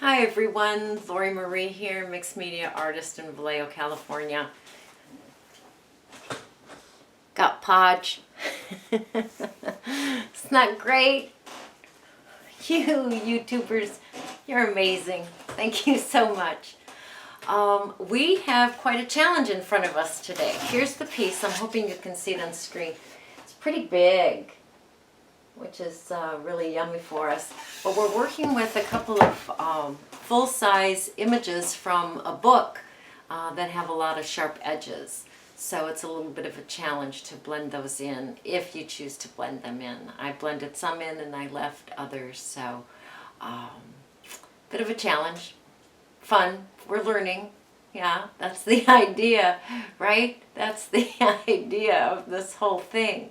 Hi everyone, Lori Marie here, mixed media artist in Vallejo, California. Got Podge. It's not great. You YouTubers, you're amazing. Thank you so much. We have quite a challenge in front of us today. Here's the piece. I'm hoping you can see it on screen. It's pretty big, which is really yummy for us. But we're working with a couple of full-size images from a book that have a lot of sharp edges. So it's a little bit of a challenge to blend those in if you choose to blend them in. I blended some in and I left others, so bit of a challenge. Fun. We're learning. Yeah, that's the idea, right? That's the idea of this whole thing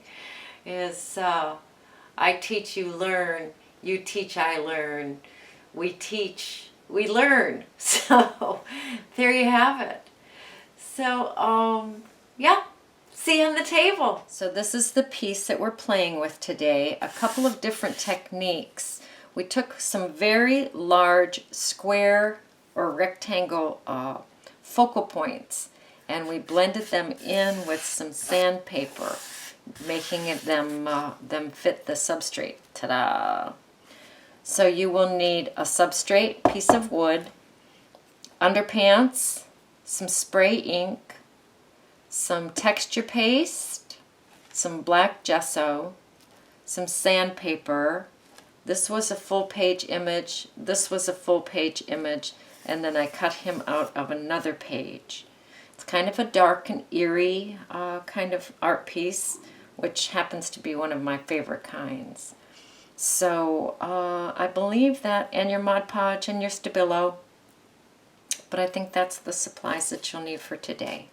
is I teach, you learn. You teach, I learn. We teach, we learn. So there you have it. So yeah, see you on the table. So this is the piece that we're playing with today. A couple of different techniques. We took some very large square or rectangle focal points and we blended them in with some sandpaper, making them fit the substrate. Ta-da! So you will need a substrate, piece of wood, underpants, some spray ink, some texture paste, some black gesso, some sandpaper. This was a full page image, this was a full page image, and then I cut him out of another page. It's kind of a dark and eerie kind of art piece, which happens to be one of my favorite kinds. So I believe that, and your Mod Podge and your Stabilo, but I think that's the supplies that you'll need for today.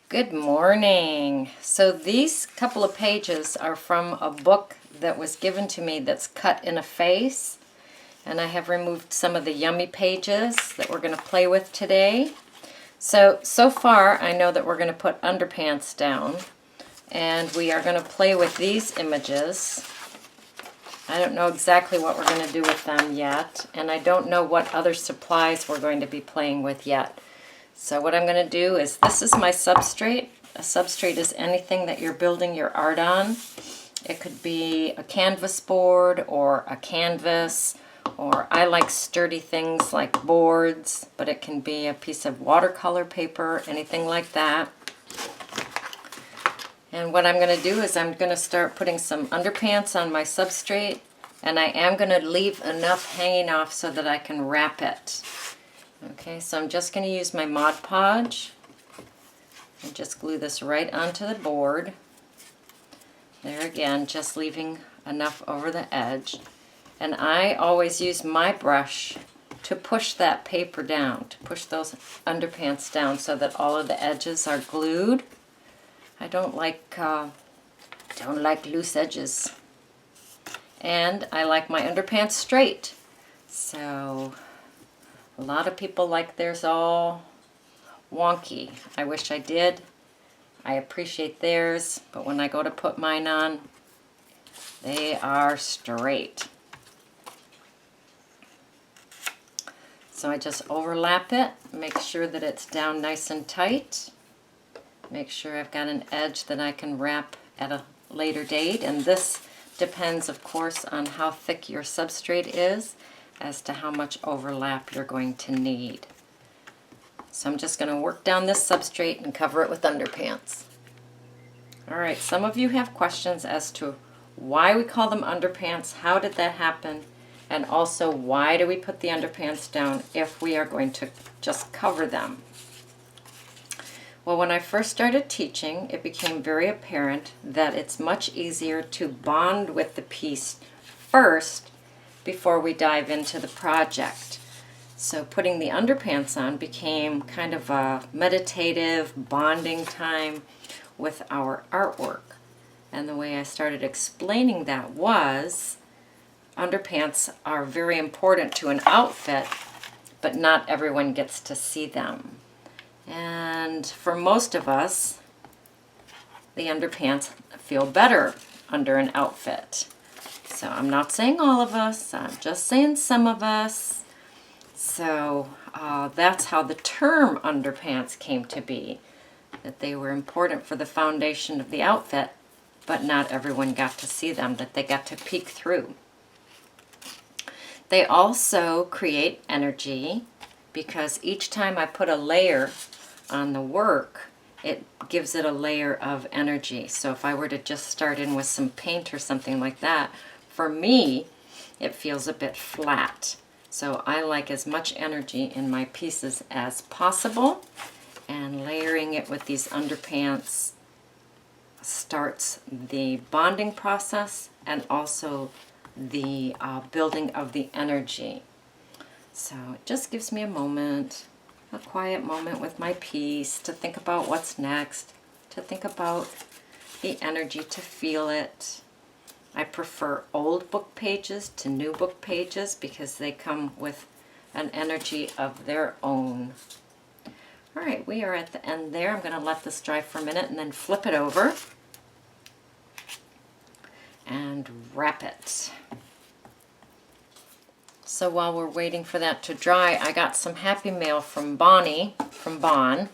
Good morning. So these couple of pages are from a book that was given to me that's cut in a face, and I have removed some of the yummy pages that we're going to play with today. So far I know that we're going to put underpants down, and we are going to play with these images. I don't know exactly what we're going to do with them yet, and I don't know what other supplies we're going to be playing with yet. So what I'm going to do is, this is my substrate. A substrate is anything that you're building your art on. It could be a canvas board or a canvas, or I like sturdy things like boards, but it can be a piece of watercolor paper, anything like that. And what I'm going to do is I'm going to start putting some underpants on my substrate, and I am going to leave enough hanging off so that I can wrap it. Okay, so I'm just going to use my Mod Podge and just glue this right onto the board. There again, just leaving enough over the edge. And I always use my brush to push that paper down, to push those underpants down so that all of the edges are glued. I don't like loose edges. And I like my underpants straight. So a lot of people like theirs all wonky. I wish I did. I appreciate theirs, but when I go to put mine on, they are straight. So I just overlap it, make sure that it's down nice and tight. Make sure I've got an edge that I can wrap at a later date, and this depends of course on how thick your substrate is as to how much overlap you're going to need. So I'm just going to work down this substrate and cover it with underpants. Alright, some of you have questions as to why we call them underpants, how did that happen, and also why do we put the underpants down if we are going to just cover them. Well, when I first started teaching, it became very apparent that it's much easier to bond with the piece first before we dive into the project. So putting the underpants on became kind of a meditative bonding time with our artwork. And the way I started explaining that was, underpants are very important to an outfit, but not everyone gets to see them. And for most of us, the underpants feel better under an outfit. So I'm not saying all of us, I'm just saying some of us. So that's how the term underpants came to be, that they were important for the foundation of the outfit, but not everyone got to see them, that they got to peek through. They also create energy because each time I put a layer on the work, it gives it a layer of energy. So if I were to just start in with some paint or something like that, for me, it feels a bit flat. So I like as much energy in my pieces as possible, and layering it with these underpants starts the bonding process and also the building of the energy. So it just gives me a moment, a quiet moment with my piece to think about what's next, to think about the energy, to feel it. I prefer old book pages to new book pages because they come with an energy of their own. All right, we are at the end there. I'm going to let this dry for a minute and then flip it over and wrap it. So while we're waiting for that to dry, I got some happy mail from Bonnie, from Bon.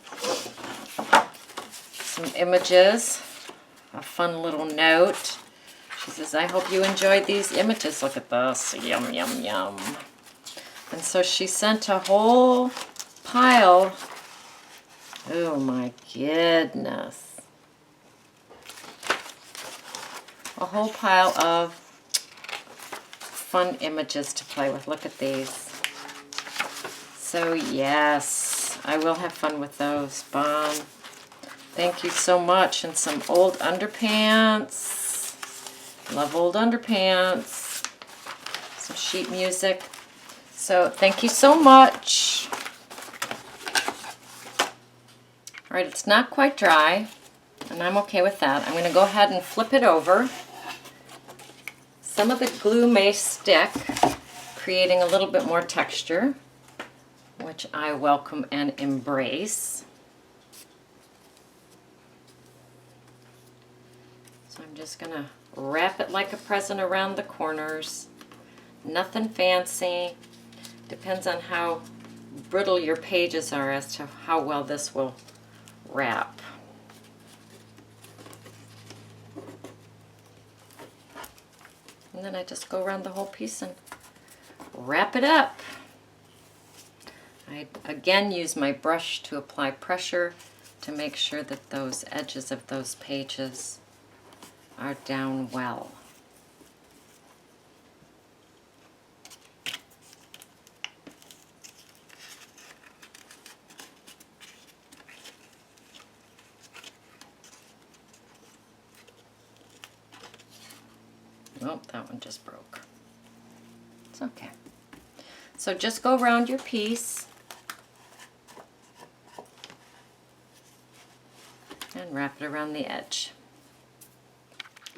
Some images, a fun little note. She says, I hope you enjoyed these images. Look at this, yum, yum, yum. And so she sent a whole pile. Oh my goodness. A whole pile of fun images to play with. Look at these. So yes, I will have fun with those. Bon, thank you so much. And some old underpants. Love old underpants. Some sheet music. So thank you so much. All right, it's not quite dry, and I'm okay with that. I'm going to go ahead and flip it over. Some of the glue may stick, creating a little bit more texture, which I welcome and embrace. So I'm just going to wrap it like a present around the corners. Nothing fancy. Depends on how brittle your pages are as to how well this will wrap. And then I just go around the whole piece and wrap it up. I again use my brush to apply pressure to make sure that those edges of those pages are down well. Oh, that one just broke. It's okay. So just go around your piece and wrap it around the edge.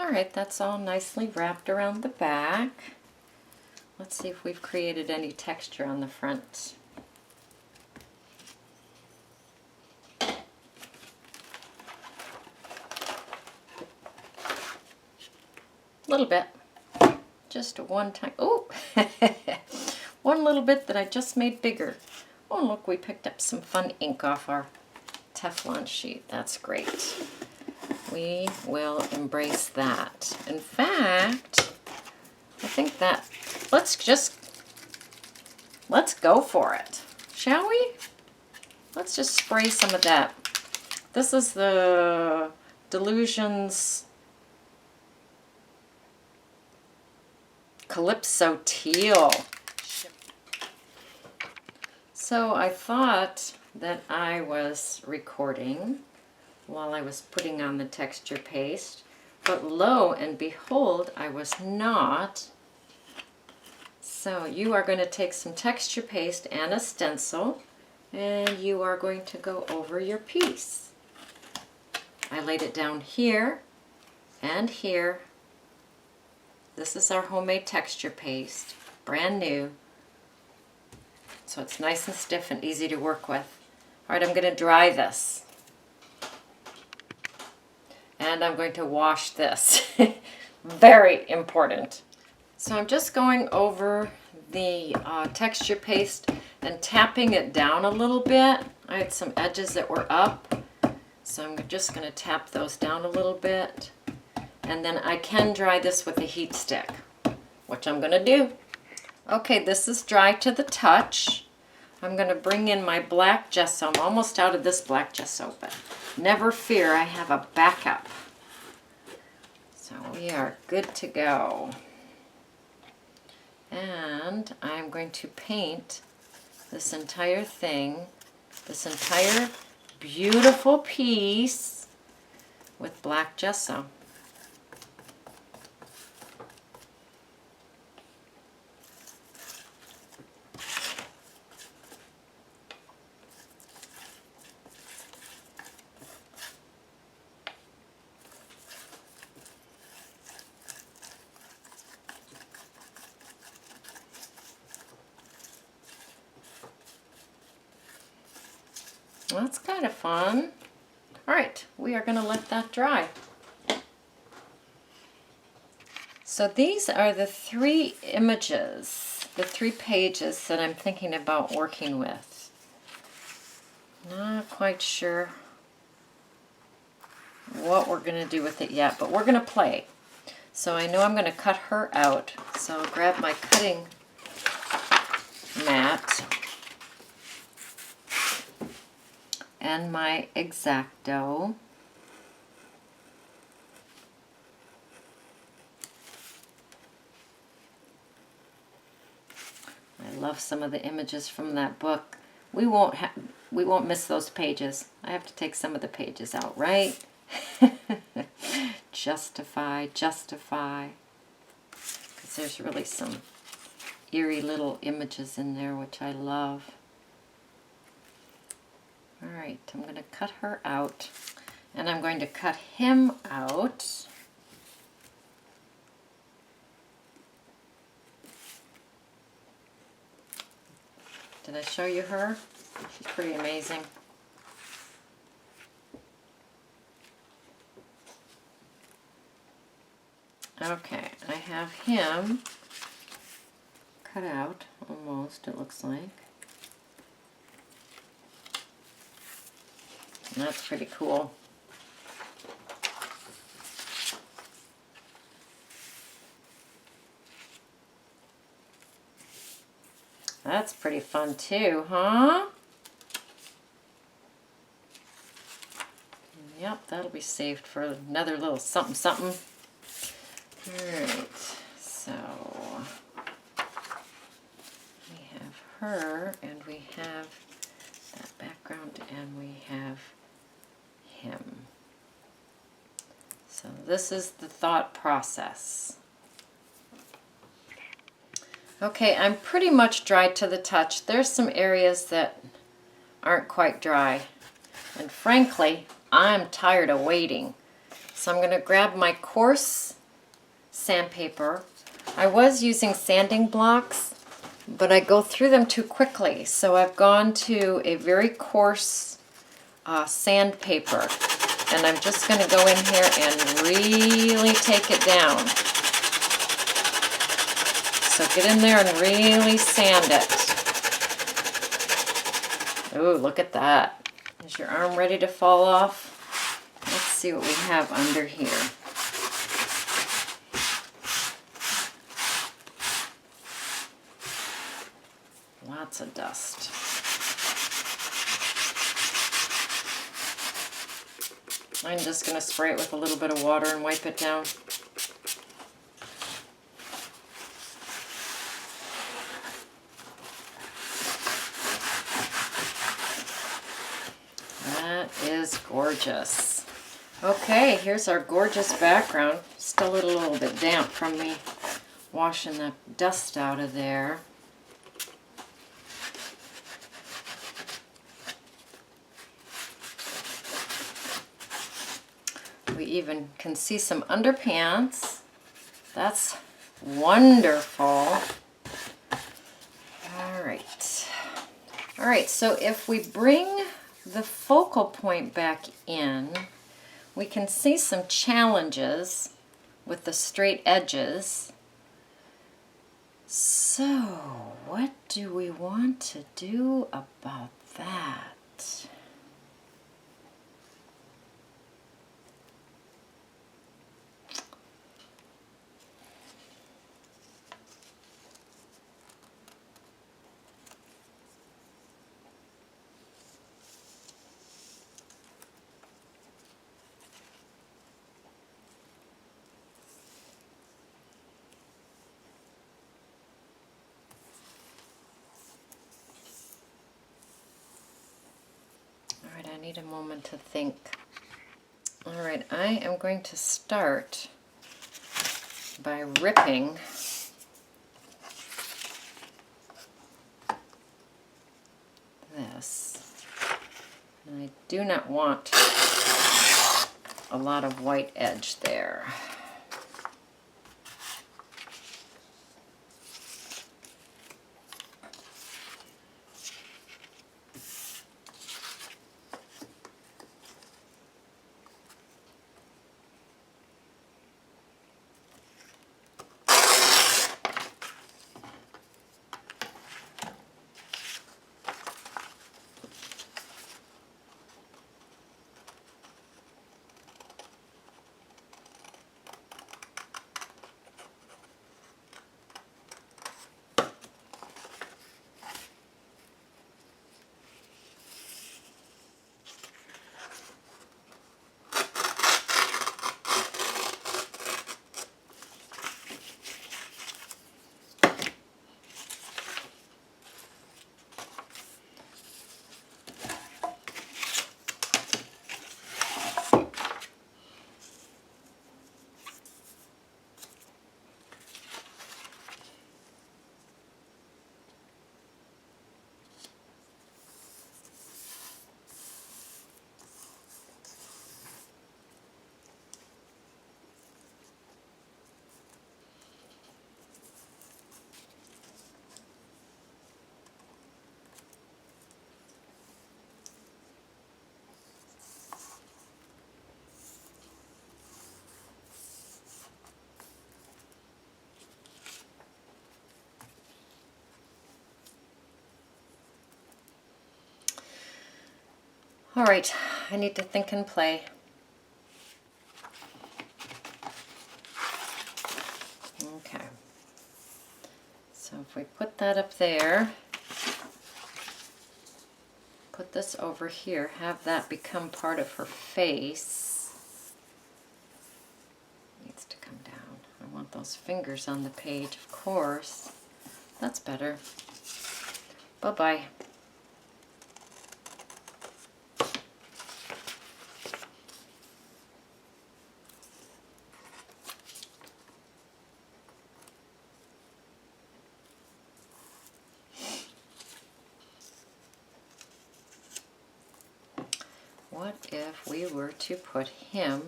All right, that's all nicely wrapped around the back. Let's see if we've created any texture on the front. A little bit. Just one time. Oh, one little bit that I just made bigger. Oh, look, we picked up some fun ink off our Teflon sheet. That's great. We will embrace that. In fact, I think that let's go for it, shall we? Let's just spray some of that. This is the Delusions Calypso Teal. So I thought that I was recording while I was putting on the texture paste, but lo and behold, I was not. So you are going to take some texture paste and a stencil, and you are going to go over your piece. I laid it down here and here. This is our homemade texture paste, brand new. So it's nice and stiff and easy to work with. All right, I'm going to dry this. And I'm going to wash this. Very important. So I'm just going over the texture paste and tapping it down a little bit. I had some edges that were up, so I'm just going to tap those down a little bit. And then I can dry this with a heat stick, which I'm going to do. Okay, this is dry to the touch. I'm going to bring in my black gesso. I'm almost out of this black gesso, but never fear, I have a backup. So we are good to go. And I'm going to paint this entire thing, this entire beautiful piece with black gesso. That's kind of fun. All right, we are going to let that dry. So these are the 3 images, the 3 pages that I'm thinking about working with. Not quite sure what we're going to do with it yet, but we're going to play. So I know I'm going to cut her out. So I'll grab my cutting mat and my X-Acto. I love some of the images from that book. We won't miss those pages. I have to take some of the pages out, right? Justify, justify. Because there's really some eerie little images in there, which I love. All right, I'm going to cut her out, and I'm going to cut him out. Did I show you her? She's pretty amazing. Okay, I have him cut out, almost, it looks like. And that's pretty cool. That's pretty fun too, huh? Yep, that'll be saved for another little something something. Alright, so we have her, and we have that background, and we have him. So this is the thought process. Okay, I'm pretty much dry to the touch. There's some areas that aren't quite dry. And frankly, I'm tired of waiting. So I'm going to grab my coarse sandpaper. I was using sanding blocks, but I go through them too quickly. So I've gone to a very coarse sandpaper. And I'm just going to go in here and really take it down. So get in there and really sand it. Ooh, look at that. Is your arm ready to fall off? Let's see what we have under here. Lots of dust. I'm just going to spray it with a little bit of water and wipe it down. That is gorgeous. Okay, here's our gorgeous background. Still a little bit damp from me washing that dust out of there. We even can see some underpants. That's wonderful. All right, so if we bring the focal point back in, we can see some challenges with the straight edges. So, what do we want to do about that? All right, I need a moment to think. All right, I am going to start by ripping this. And I do not want a lot of white edge there. All right, I need to think and play. Okay, so if we put that up there, put this over here, have that become part of her face. Needs to come down. I want those fingers on the page, of course. That's better. Bye-bye. What if we were to put him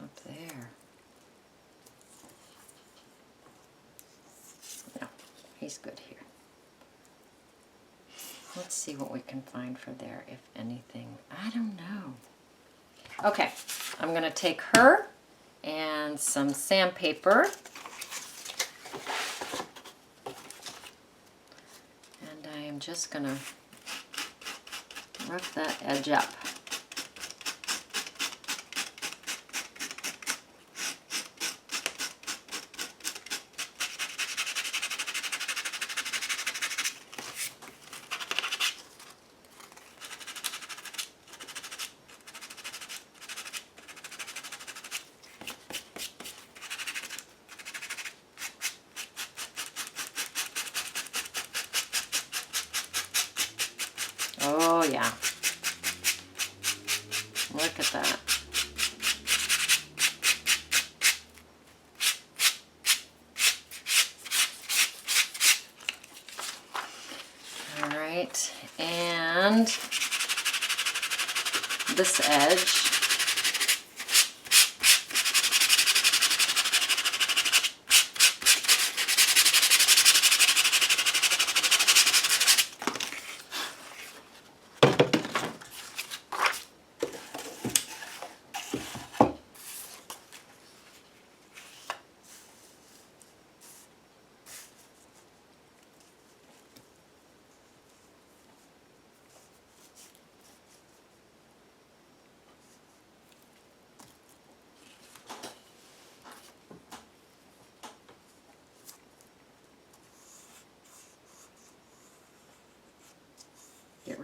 up there? No, he's good here. Let's see what we can find for there, if anything. I don't know. Okay, I'm going to take her and some sandpaper. And I am just going to rough that edge up. Oh yeah. Look at that. All right, and this edge.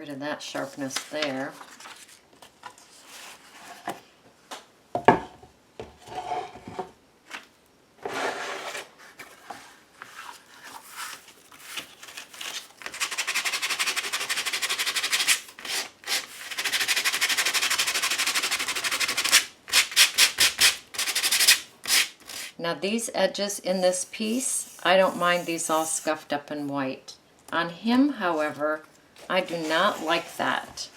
rid of that sharpness there. Now these edges in this piece, I don't mind these all scuffed up in white. On him, however, I do not like that.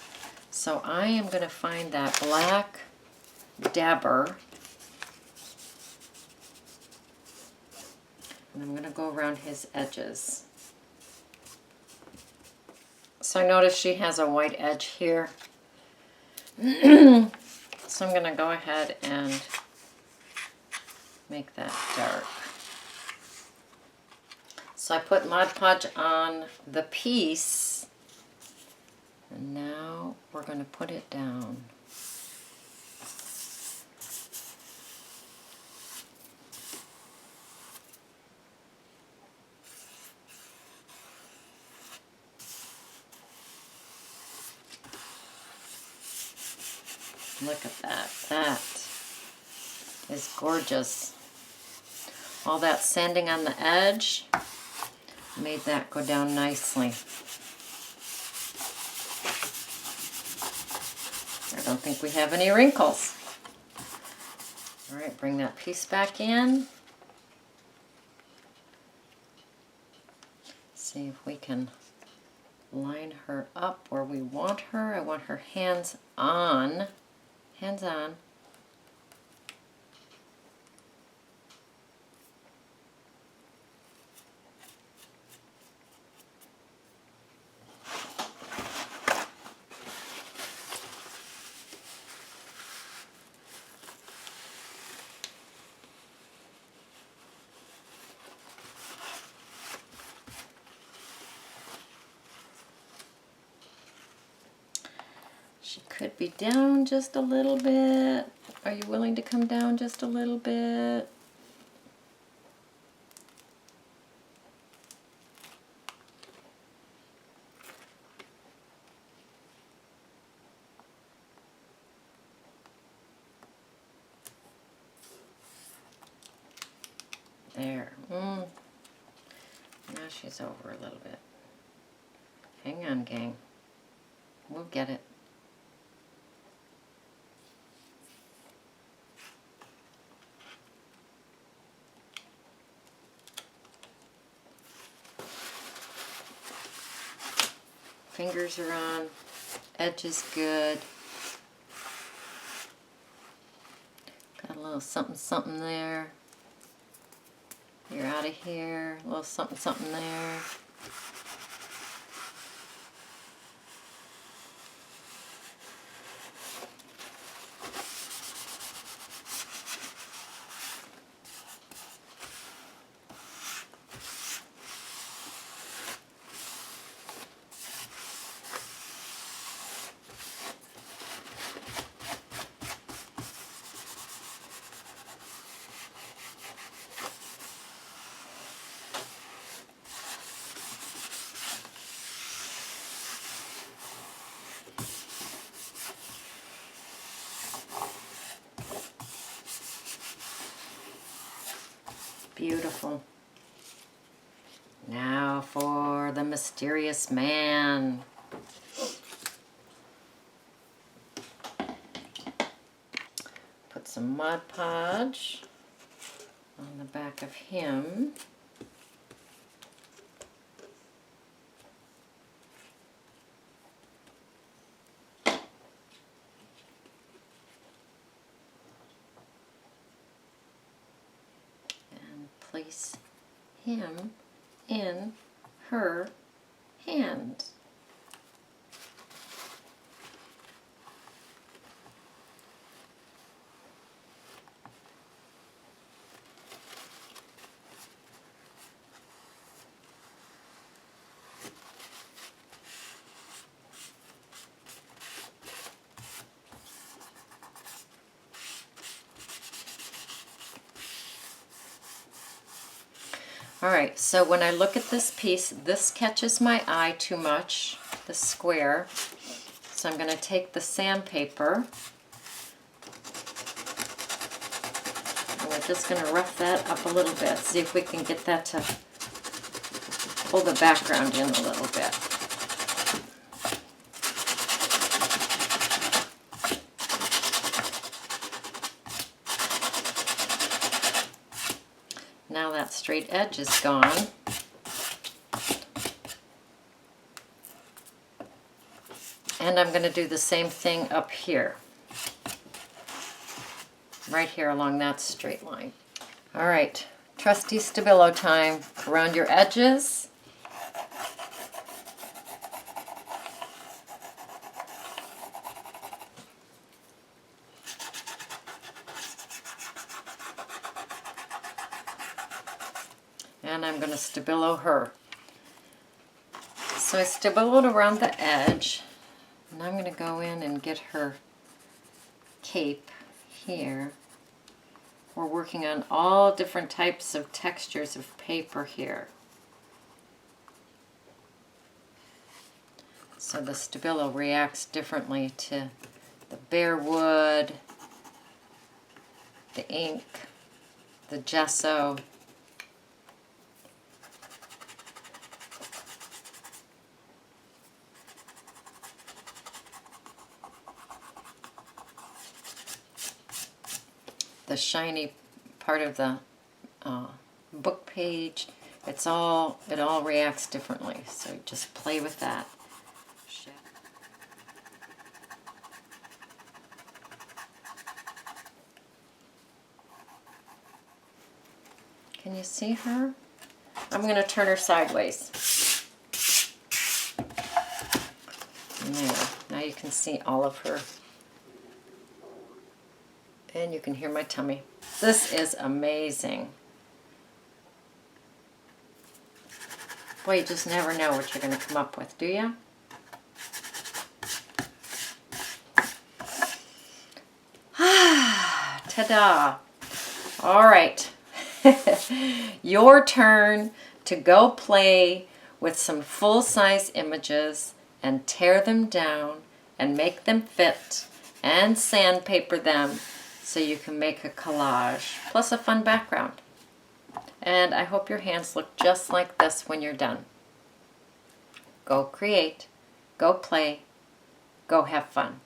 So I am going to find that black dabber. And I'm going to go around his edges. So I notice she has a white edge here. So I'm going to go ahead and make that dark. So I put Mod Podge on the piece, and now we're going to put it down. Look at that. That is gorgeous. All that sanding on the edge made that go down nicely. I don't think we have any wrinkles. All right, bring that piece back in. See if we can line her up where we want her. I want her hands on. Hands on. She could be down just a little bit. Are you willing to come down just a little bit? There. Now she's over a little bit. Hang on, gang. We'll get it. Fingers are on. Edge is good. Got a little something something there. You're out of here. A little something something there. Beautiful. Now for the mysterious man. Put some Mod Podge on the back of him. Place him in her hand. All right, so when I look at this piece, this catches my eye too much. the square. So I'm going to take the sandpaper, and we're just going to rough that up a little bit. See if we can get that to pull the background in a little bit. Now that straight edge is gone. And I'm going to do the same thing up here. Right here along that straight line. All right, trusty Stabilo time. Around your edges. And I'm going to Stabilo her. So I Stabiloed around the edge, and I'm going to go in and get her cape here. We're working on all different types of textures of paper here. So the Stabilo reacts differently to the bare wood, the ink, the gesso. The shiny part of the book page, it all reacts differently. So just play with that. Can you see her? I'm going to turn her sideways. There. Now you can see all of her. And you can hear my tummy. This is amazing. Boy, you just never know what you're going to come up with, do you? Ta-da! All right. Your turn to go play with some full-size images and tear them down and make them fit and sandpaper them so you can make a collage plus a fun background. And I hope your hands look just like this when you're done. Go create, go play, go have fun.